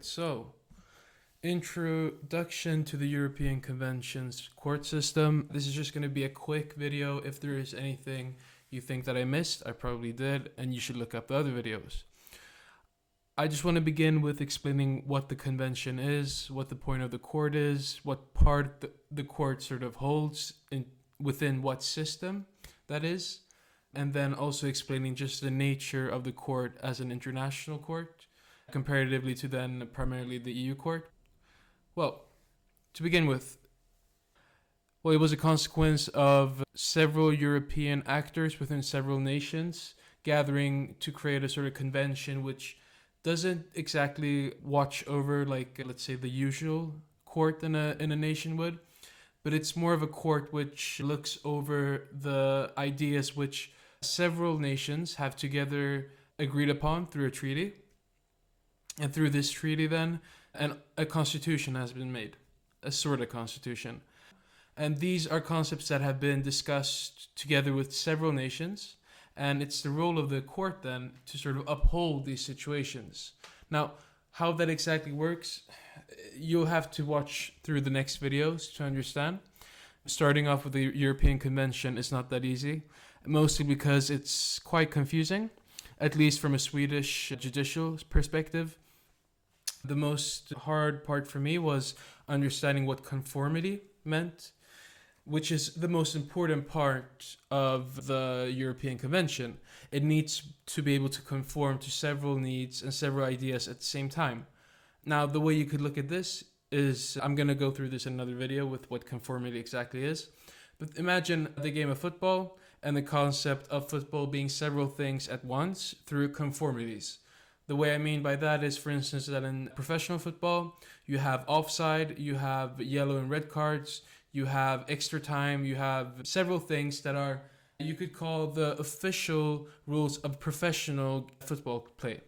So, introduction to the European Convention's court system. This is just going to be a quick video. If there is anything you think that I missed, I probably did, and you should look up the other videos. I just want to begin with explaining what the convention is, what the point of the court is, what part the court sort of holds within what system that is, and then also explaining just the nature of the court as an international court, comparatively to then primarily the EU court. Well, to begin with, it was a consequence of several European actors within several nations gathering to create a sort of convention which doesn't exactly watch over, like, let's say, the usual court in a nation would, but it's more of a court which looks over the ideas which several nations have together agreed upon through a treaty. And through this treaty then, a constitution has been made, a sort of constitution. And these are concepts that have been discussed together with several nations, and it's the role of the court then to sort of uphold these situations. Now, how that exactly works, you'll have to watch through the next videos to understand. Starting off with the European Convention is not that easy, mostly because it's quite confusing, at least from a Swedish judicial perspective. The most hard part for me was understanding what conformity meant, which is the most important part of the European Convention. It needs to be able to conform to several needs and several ideas at the same time. Now, the way you could look at this is, I'm going to go through this in another video with what conformity exactly is. But imagine the game of football and the concept of football being several things at once through conformities. The way I mean by that is, for instance, that in professional football, you have offside, you have yellow and red cards, you have extra time, you have several things that are, you could call the official rules of professional football play.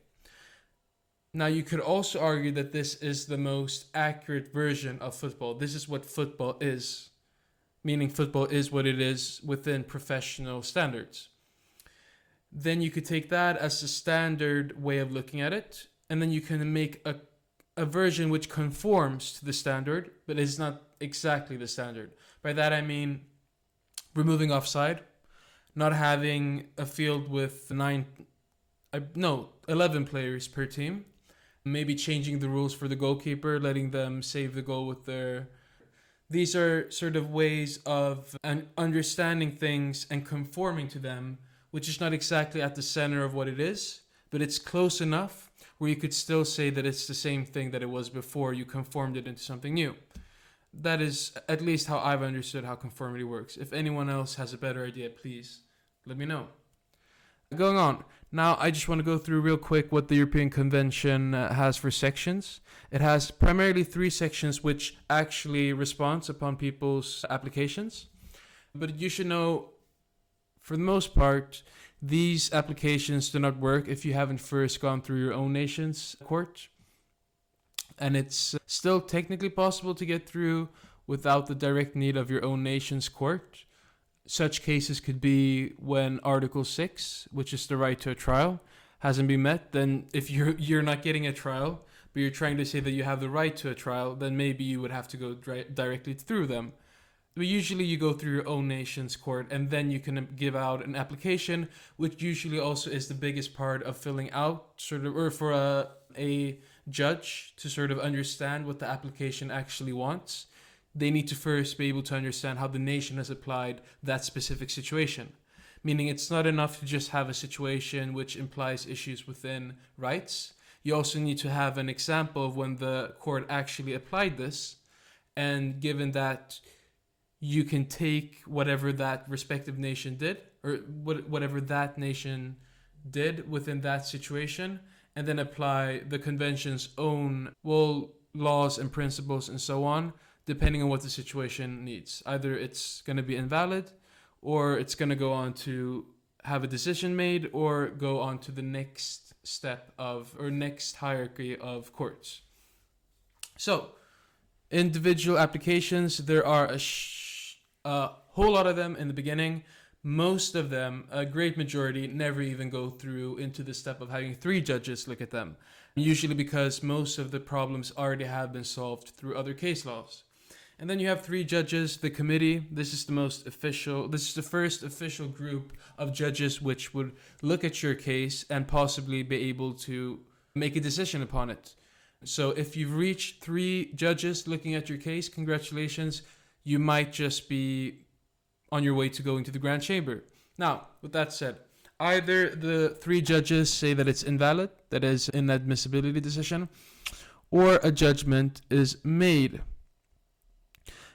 Now, you could also argue that this is the most accurate version of football. This is what football is, meaning football is what it is within professional standards. Then you could take that as the standard way of looking at it, and then you can make a version which conforms to the standard, but is not exactly the standard. By that I mean removing offside, not having a field with 11 players per team, maybe changing the rules for the goalkeeper, letting them save the goal with their... These are sort of ways of understanding things and conforming to them, which is not exactly at the center of what it is, but it's close enough where you could still say that it's the same thing that it was before you conformed it into something new. That is at least how I've understood how conformity works. If anyone else has a better idea, please let me know. Going on, now I just want to go through real quick what the European Convention has for sections. It has primarily 3 sections which actually respond upon people's applications. But you should know, for the most part, these applications do not work if you haven't first gone through your own nation's court. And it's still technically possible to get through without the direct need of your own nation's court. Such cases could be when Article 6, which is the right to a trial, hasn't been met. Then if you're not getting a trial, but you're trying to say that you have the right to a trial, then maybe you would have to go directly through them. But usually you go through your own nation's court, and then you can give out an application, which usually also is the biggest part of filling out, sort of, or for a judge to sort of understand what the application actually wants. They need to first be able to understand how the nation has applied that specific situation. Meaning it's not enough to just have a situation which implies issues within rights. You also need to have an example of when the court actually applied this, and given that you can take whatever that respective nation did, or whatever that nation did within that situation, and then apply the convention's own, laws and principles and so on, depending on what the situation needs. Either it's going to be invalid, or it's going to go on to have a decision made, or go on to the next step of, or next hierarchy of courts. So, individual applications, there are a whole lot of them in the beginning. Most of them, a great majority, never even go through into the step of having 3 judges look at them. usually because most of the problems already have been solved through other case laws. And then you have 3 judges, the committee. This is the first official group of judges which would look at your case and possibly be able to make a decision upon it. So if you've reached 3 judges looking at your case, congratulations, you might just be on your way to going to the Grand Chamber. Now, with that said, either the 3 judges say that it's invalid, that is an inadmissibility decision, or a judgment is made.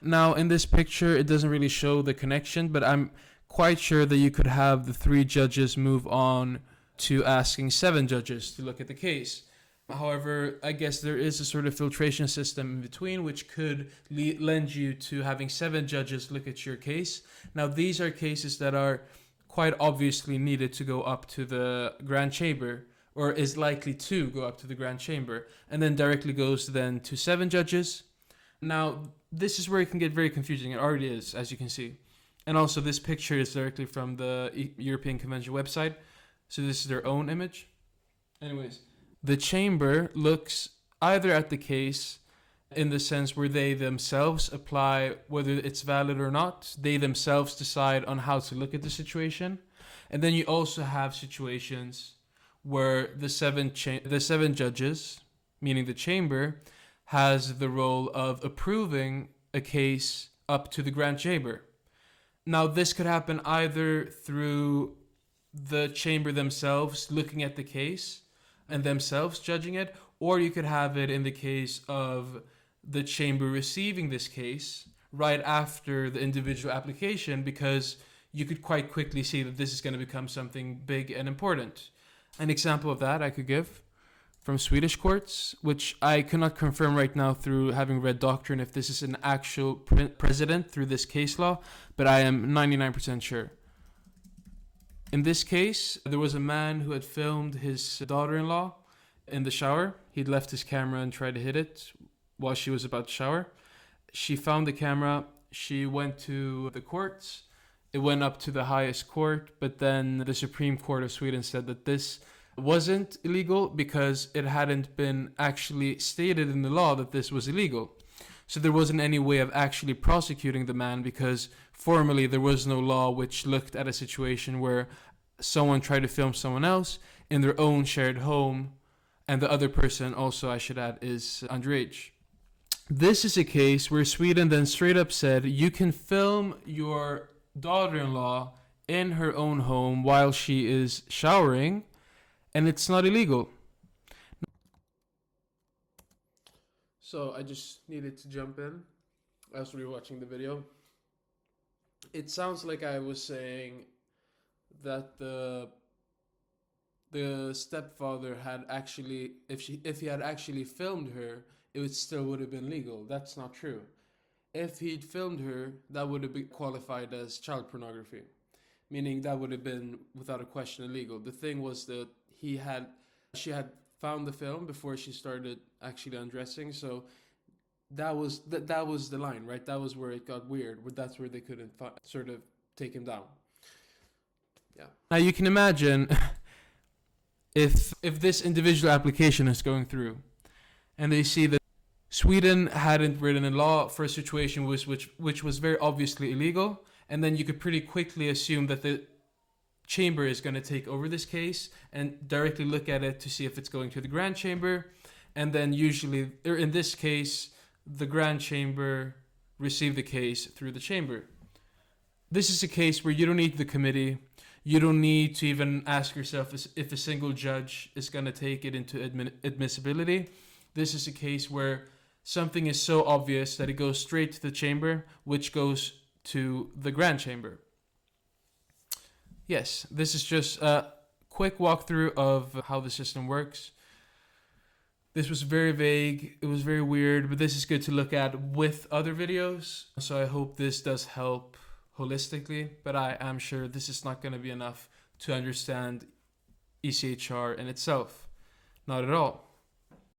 Now, in this picture, it doesn't really show the connection, but I'm quite sure that you could have the 3 judges move on to asking 7 judges to look at the case. However, I guess there is a sort of filtration system in between which could lend you to having 7 judges look at your case. Now, these are cases that are quite obviously needed to go up to the Grand Chamber, or is likely to go up to the Grand Chamber, and then directly goes then to 7 judges. Now, this is where it can get very confusing. It already is, as you can see. And also, this picture is directly from the European Convention website. So this is their own image. Anyways, the chamber looks either at the case in the sense where they themselves apply whether it's valid or not. They themselves decide on how to look at the situation. And then you also have situations where the seven judges, meaning the chamber, has the role of approving a case up to the Grand Chamber. Now, this could happen either through the chamber themselves looking at the case and themselves judging it, or you could have it in the case of the chamber receiving this case right after the individual application, because you could quite quickly see that this is going to become something big and important. An example of that I could give from Swedish courts, which I cannot confirm right now through having read doctrine if this is an actual precedent through this case law, but I am 99% sure. In this case, there was a man who had filmed his daughter-in-law in the shower. He'd left his camera and tried to hit it while she was about to shower. She found the camera. She went to the courts. It went up to the highest court, but then the Supreme Court of Sweden said that this wasn't illegal because it hadn't been actually stated in the law that this was illegal. So there wasn't any way of actually prosecuting the man because formally there was no law which looked at a situation where someone tried to film someone else in their own shared home, and the other person also, I should add, is underage. This is a case where Sweden then straight up said you can film your daughter-in-law in her own home while she is showering, and it's not illegal. So I just needed to jump in as we were watching the video. It sounds like I was saying that the stepfather had actually, if he had actually filmed her, it would have been legal. That's not true. If he'd filmed her, that would have been qualified as child pornography, meaning that would have been without a question illegal. The thing was that she had found the film before she started actually undressing, so that was the line, right? That was where it got weird. That's where they couldn't sort of take him down. Yeah. Now you can imagine if this individual application is going through, and they see that Sweden hadn't written a law for a situation which was very obviously illegal, and then you could pretty quickly assume that the chamber is going to take over this case and directly look at it to see if it's going to the Grand Chamber, and then usually, or in this case, the Grand Chamber received the case through the chamber. This is a case where you don't need the committee. You don't need to even ask yourself if a single judge is going to take it into admissibility. This is a case where something is so obvious that it goes straight to the chamber, which goes to the Grand Chamber. Yes, this is just a quick walkthrough of how the system works. This was very vague, it was very weird, but this is good to look at with other videos. So I hope this does help holistically, but I am sure this is not going to be enough to understand ECHR in itself. Not at all.